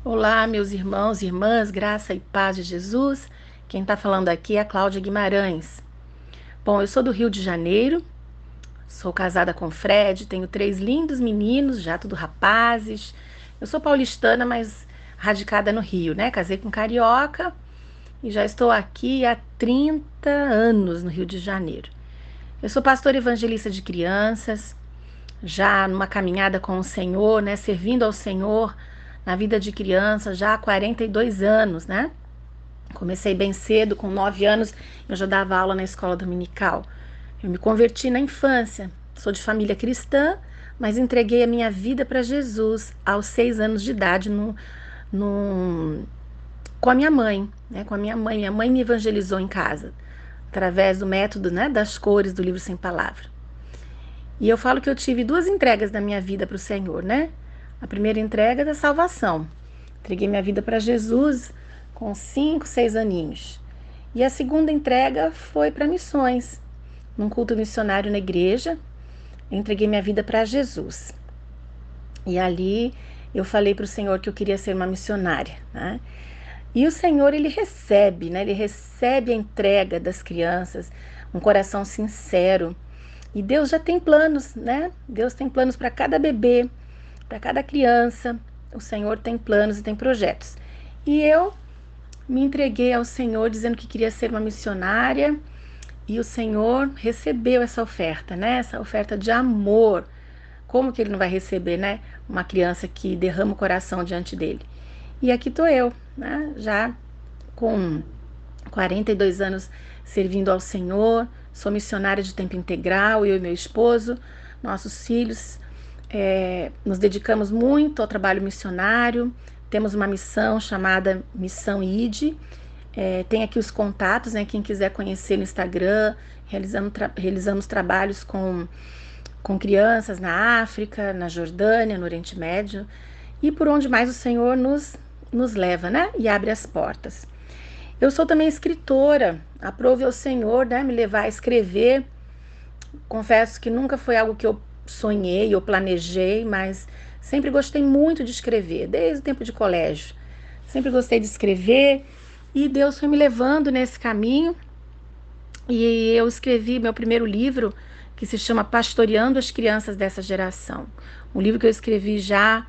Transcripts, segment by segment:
Olá, meus irmãos e irmãs, graça e paz de Jesus. Quem está falando aqui é a Cláudia Guimarães. Bom, eu sou do Rio de Janeiro, sou casada com o Fred, tenho 3 lindos meninos, já tudo rapazes. Eu sou paulistana, mas radicada no Rio, né? Casei com carioca e já estou aqui há 30 anos no Rio de Janeiro. Eu sou pastora evangelista de crianças, já numa caminhada com o Senhor, né? Servindo ao Senhor na vida de criança já há 42 anos, né? Comecei bem cedo, com 9 anos, eu já dava aula na escola dominical. Eu me converti na infância, sou de família cristã, mas entreguei a minha vida para Jesus aos 6 anos de idade no, com a minha mãe, né? Com a minha mãe. Minha mãe me evangelizou em casa, através do método, né, das cores do livro Sem Palavra. E eu falo que eu tive 2 entregas da minha vida para o Senhor, né? A primeira entrega é da salvação. Entreguei minha vida para Jesus com 5, 6 aninhos. E a segunda entrega foi para missões. Num culto missionário na igreja, eu entreguei minha vida para Jesus. E ali eu falei para o Senhor que eu queria ser uma missionária, né? E o Senhor, ele recebe, né? Ele recebe a entrega das crianças, um coração sincero. E Deus já tem planos, né? Deus tem planos para cada bebê, para cada criança. O Senhor tem planos e tem projetos. E eu me entreguei ao Senhor dizendo que queria ser uma missionária e o Senhor recebeu essa oferta, né? Essa oferta de amor. Como que ele não vai receber, né? Uma criança que derrama o coração diante dele. E aqui estou eu, né? Já com 42 anos servindo ao Senhor, sou missionária de tempo integral, eu e meu esposo, nossos filhos, nos dedicamos muito ao trabalho missionário, temos uma missão chamada Missão ID, tem aqui os contatos, né? Quem quiser conhecer no Instagram, realizamos trabalhos com crianças na África, na Jordânia, no Oriente Médio, e por onde mais o Senhor nos leva, né? E abre as portas. Eu sou também escritora, aprove ao Senhor, né, me levar a escrever. Confesso que nunca foi algo que eu sonhei ou planejei, mas sempre gostei muito de escrever, desde o tempo de colégio. Sempre gostei de escrever e Deus foi me levando nesse caminho. E eu escrevi meu primeiro livro, que se chama Pastoreando as Crianças dessa Geração. Um livro que eu escrevi já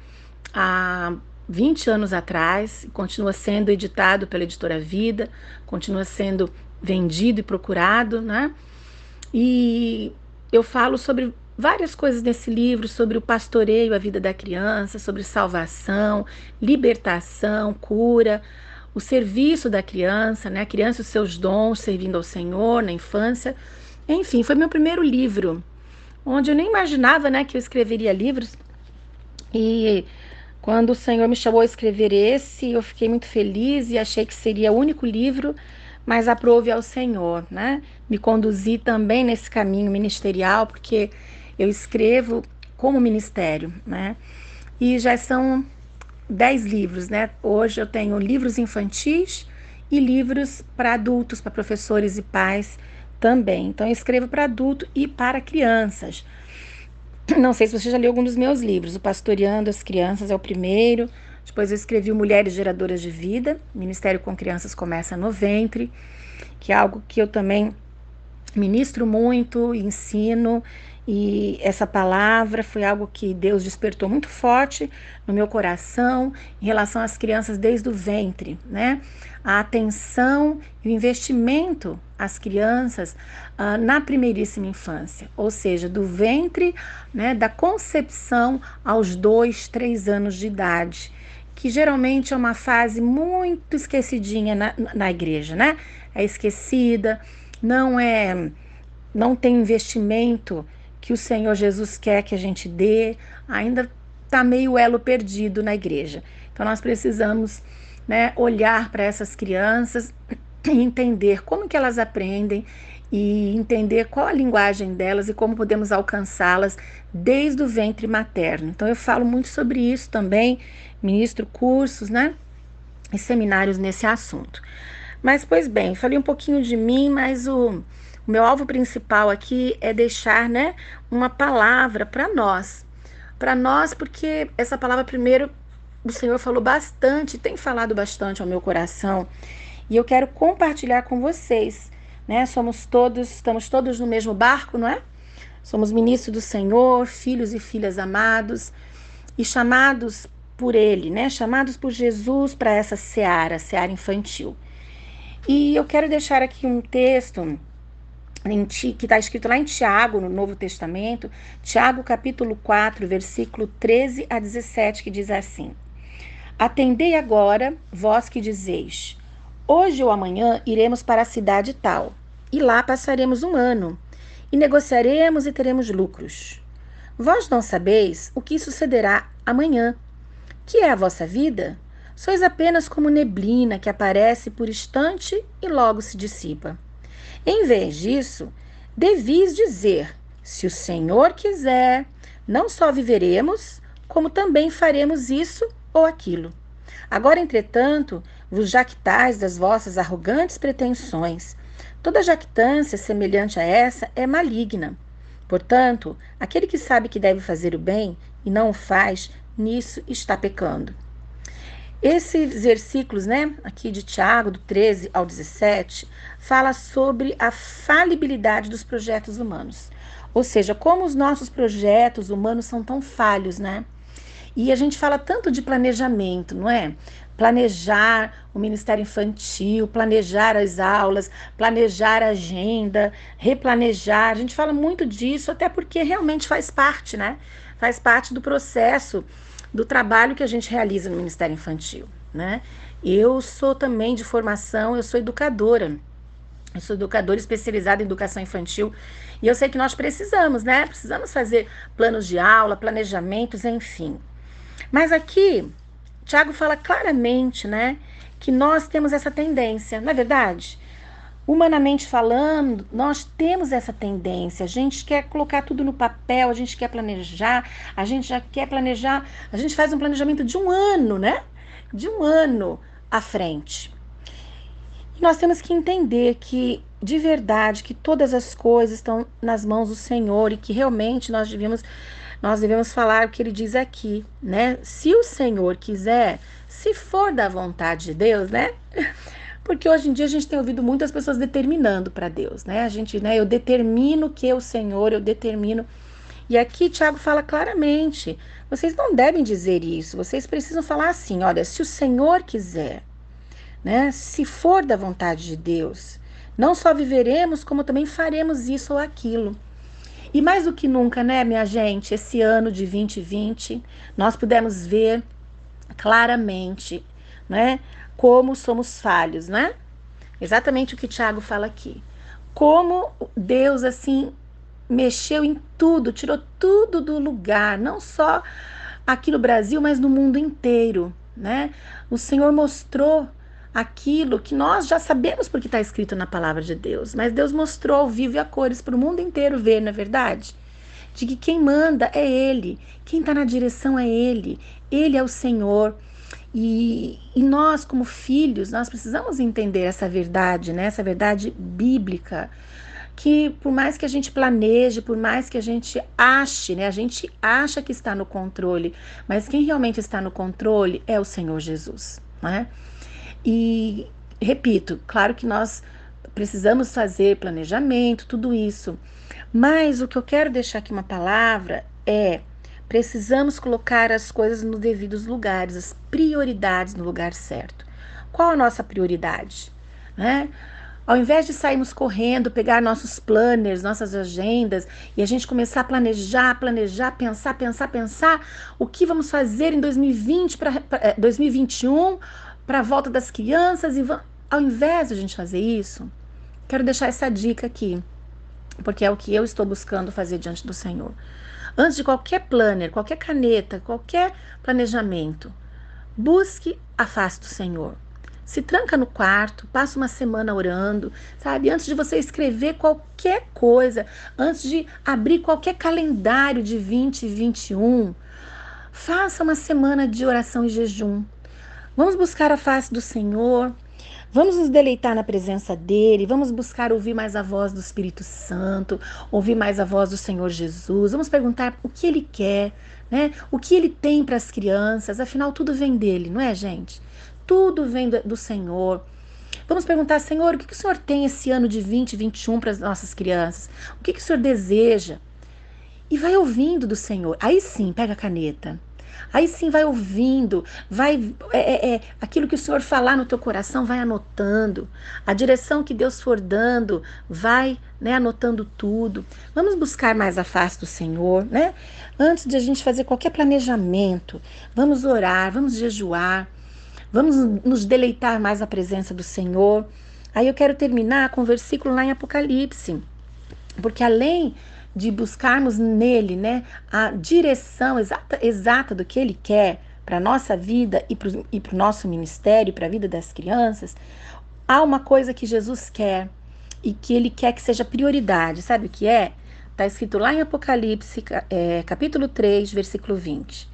há 20 anos atrás, continua sendo editado pela Editora Vida, continua sendo vendido e procurado, né? E eu falo sobre várias coisas nesse livro, sobre o pastoreio, a vida da criança, sobre salvação, libertação, cura, o serviço da criança, né? A criança e os seus dons, servindo ao Senhor na infância. Enfim, foi meu primeiro livro, onde eu nem imaginava, né, que eu escreveria livros. E quando o Senhor me chamou a escrever esse, eu fiquei muito feliz e achei que seria o único livro, mas aprove ao Senhor, né? Me conduzi também nesse caminho ministerial, porque eu escrevo como ministério, né? E já são 10 livros, né? Hoje eu tenho livros infantis e livros para adultos, para professores e pais também. Então eu escrevo para adulto e para crianças. Não sei se você já leu algum dos meus livros. O Pastoreando as Crianças é o primeiro. Depois eu escrevi o Mulheres Geradoras de Vida. Ministério com Crianças Começa no Ventre, que é algo que eu também ministro muito, ensino, e essa palavra foi algo que Deus despertou muito forte no meu coração em relação às crianças desde o ventre, né? A atenção e o investimento às crianças na primeiríssima infância, ou seja, do ventre, né, da concepção aos 2, 3 anos de idade, que geralmente é uma fase muito esquecidinha na igreja, né? É esquecida, não tem investimento que o Senhor Jesus quer que a gente dê, ainda está meio elo perdido na igreja. Então nós precisamos, né, olhar para essas crianças e entender como que elas aprendem e entender qual a linguagem delas e como podemos alcançá-las desde o ventre materno. Então eu falo muito sobre isso também, ministro cursos, né, e seminários nesse assunto. Mas, pois bem, falei um pouquinho de mim, mas o meu alvo principal aqui é deixar, né, uma palavra para nós. Para nós, porque essa palavra, primeiro, o Senhor falou bastante, tem falado bastante ao meu coração, e eu quero compartilhar com vocês, né? Estamos todos no mesmo barco, não é? Somos ministros do Senhor, filhos e filhas amados, e chamados por Ele, né? Chamados por Jesus para essa seara infantil. E eu quero deixar aqui um texto que está escrito lá em Tiago, no Novo Testamento, Tiago capítulo 4, versículo 13 a 17, que diz assim: Atendei agora, vós que dizeis, hoje ou amanhã iremos para a cidade tal, e lá passaremos um ano, e negociaremos e teremos lucros. Vós não sabeis o que sucederá amanhã. Que é a vossa vida? Sois apenas como neblina que aparece por instante e logo se dissipa. Em vez disso, devis dizer, se o Senhor quiser, não só viveremos, como também faremos isso ou aquilo. Agora, entretanto, vos jactais das vossas arrogantes pretensões. Toda jactância semelhante a essa é maligna. Portanto, aquele que sabe que deve fazer o bem e não o faz, nisso está pecando. Esses versículos, né, aqui de Tiago, do 13 ao 17, fala sobre a falibilidade dos projetos humanos. Ou seja, como os nossos projetos humanos são tão falhos, né? E a gente fala tanto de planejamento, não é? Planejar o Ministério Infantil, planejar as aulas, planejar a agenda, replanejar. A gente fala muito disso, até porque realmente faz parte, né? Faz parte do processo do trabalho que a gente realiza no Ministério Infantil, né? Eu sou também de formação, eu sou educadora. Eu sou educadora especializada em educação infantil e eu sei que nós precisamos, né? Precisamos fazer planos de aula, planejamentos, enfim. Mas aqui, Tiago fala claramente, né, que nós temos essa tendência, não é verdade? Humanamente falando, nós temos essa tendência, a gente quer colocar tudo no papel, a gente quer planejar, a gente já quer planejar, a gente faz um planejamento de um ano, né? De um ano à frente. E nós temos que entender que, de verdade, que todas as coisas estão nas mãos do Senhor e que realmente nós devemos falar o que ele diz aqui, né? Se o Senhor quiser, se for da vontade de Deus, né? Porque hoje em dia a gente tem ouvido muitas pessoas determinando para Deus, né? Eu determino que o Senhor, eu determino. E aqui Tiago fala claramente, vocês não devem dizer isso, vocês precisam falar assim, olha, se o Senhor quiser, né? Se for da vontade de Deus, não só viveremos, como também faremos isso ou aquilo. E mais do que nunca, né, minha gente, esse ano de 2020, nós pudemos ver claramente, né, como somos falhos, né? Exatamente o que Tiago fala aqui. Como Deus, assim, mexeu em tudo, tirou tudo do lugar, não só aqui no Brasil, mas no mundo inteiro, né? O Senhor mostrou aquilo que nós já sabemos porque está escrito na palavra de Deus, mas Deus mostrou ao vivo e a cores para o mundo inteiro ver, não é verdade? De que quem manda é Ele, quem está na direção é Ele é o Senhor. E nós, como filhos, nós precisamos entender essa verdade, né? Essa verdade bíblica, que por mais que a gente planeje, por mais que a gente ache, né? A gente acha que está no controle, mas quem realmente está no controle é o Senhor Jesus, né? E, repito, claro que nós precisamos fazer planejamento, tudo isso, mas o que eu quero deixar aqui uma palavra é: precisamos colocar as coisas nos devidos lugares, as prioridades no lugar certo. Qual a nossa prioridade? Né? Ao invés de sairmos correndo, pegar nossos planners, nossas agendas e a gente começar a planejar, pensar o que vamos fazer em 2020 para 2021 para a volta das crianças ao invés de a gente fazer isso, quero deixar essa dica aqui, porque é o que eu estou buscando fazer diante do Senhor. Antes de qualquer planner, qualquer caneta, qualquer planejamento, busque a face do Senhor. Se tranca no quarto, passa uma semana orando, sabe? Antes de você escrever qualquer coisa, antes de abrir qualquer calendário de 2021, faça uma semana de oração e jejum. Vamos buscar a face do Senhor, vamos nos deleitar na presença dele, vamos buscar ouvir mais a voz do Espírito Santo, ouvir mais a voz do Senhor Jesus, vamos perguntar o que ele quer, né? O que ele tem para as crianças, afinal tudo vem dele, não é, gente? Tudo vem do Senhor. Vamos perguntar, Senhor, o que o Senhor tem esse ano de 2021 para as nossas crianças? O que o Senhor deseja? E vai ouvindo do Senhor. Aí sim, pega a caneta. Aí sim vai ouvindo, vai aquilo que o Senhor falar no teu coração, vai anotando. A direção que Deus for dando, vai, né, anotando tudo. Vamos buscar mais a face do Senhor, né? Antes de a gente fazer qualquer planejamento, vamos orar, vamos jejuar, vamos nos deleitar mais na presença do Senhor. Aí eu quero terminar com um versículo lá em Apocalipse, porque além de buscarmos nele, né, a direção exata do que ele quer para a nossa vida e para o nosso ministério, para a vida das crianças, há uma coisa que Jesus quer e que ele quer que seja prioridade. Sabe o que é? Está escrito lá em Apocalipse, capítulo 3, versículo 20.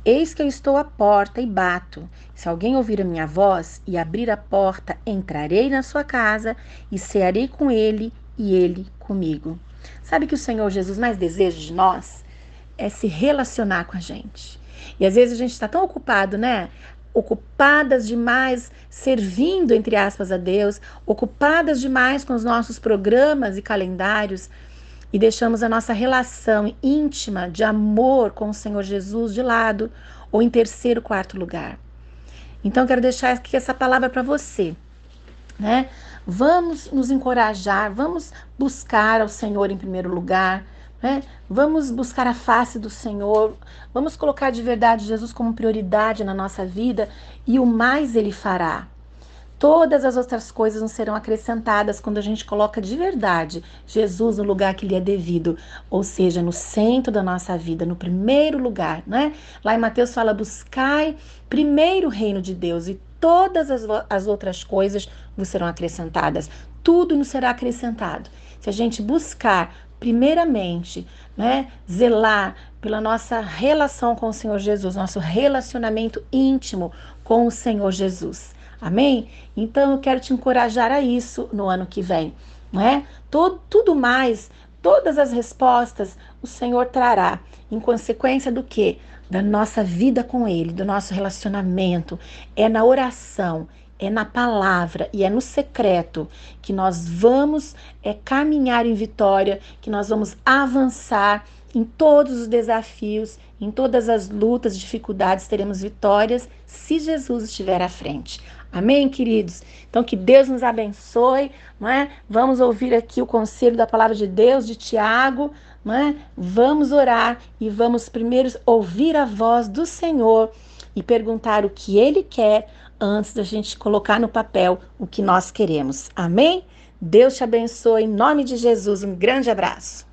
Eis que eu estou à porta e bato. Se alguém ouvir a minha voz e abrir a porta, entrarei na sua casa e cearei com ele e ele comigo. Sabe que o Senhor Jesus mais deseja de nós? É se relacionar com a gente. E às vezes a gente está tão ocupado, né? Ocupadas demais, servindo, entre aspas, a Deus, ocupadas demais com os nossos programas e calendários, e deixamos a nossa relação íntima de amor com o Senhor Jesus de lado, ou em terceiro, quarto lugar. Então, quero deixar aqui essa palavra para você, né? Vamos nos encorajar, vamos buscar ao Senhor em primeiro lugar, né? Vamos buscar a face do Senhor, vamos colocar de verdade Jesus como prioridade na nossa vida e o mais Ele fará. Todas as outras coisas não serão acrescentadas quando a gente coloca de verdade Jesus no lugar que lhe é devido, ou seja, no centro da nossa vida, no primeiro lugar, né? Lá em Mateus fala, buscai primeiro o reino de Deus e todas as outras coisas vos serão acrescentadas. Tudo nos será acrescentado. Se a gente buscar primeiramente, né, zelar pela nossa relação com o Senhor Jesus, nosso relacionamento íntimo com o Senhor Jesus. Amém? Então eu quero te encorajar a isso no ano que vem, não é? Tudo mais, todas as respostas o Senhor trará, em consequência do quê? Da nossa vida com Ele, do nosso relacionamento. É na oração, é na palavra e é no secreto que nós vamos caminhar em vitória, que nós vamos avançar em todos os desafios, em todas as lutas, dificuldades, teremos vitórias se Jesus estiver à frente. Amém, queridos? Então, que Deus nos abençoe, não é? Vamos ouvir aqui o conselho da palavra de Deus, de Tiago, não é? Vamos orar e vamos primeiro ouvir a voz do Senhor e perguntar o que Ele quer antes da gente colocar no papel o que nós queremos. Amém? Deus te abençoe, em nome de Jesus. Um grande abraço.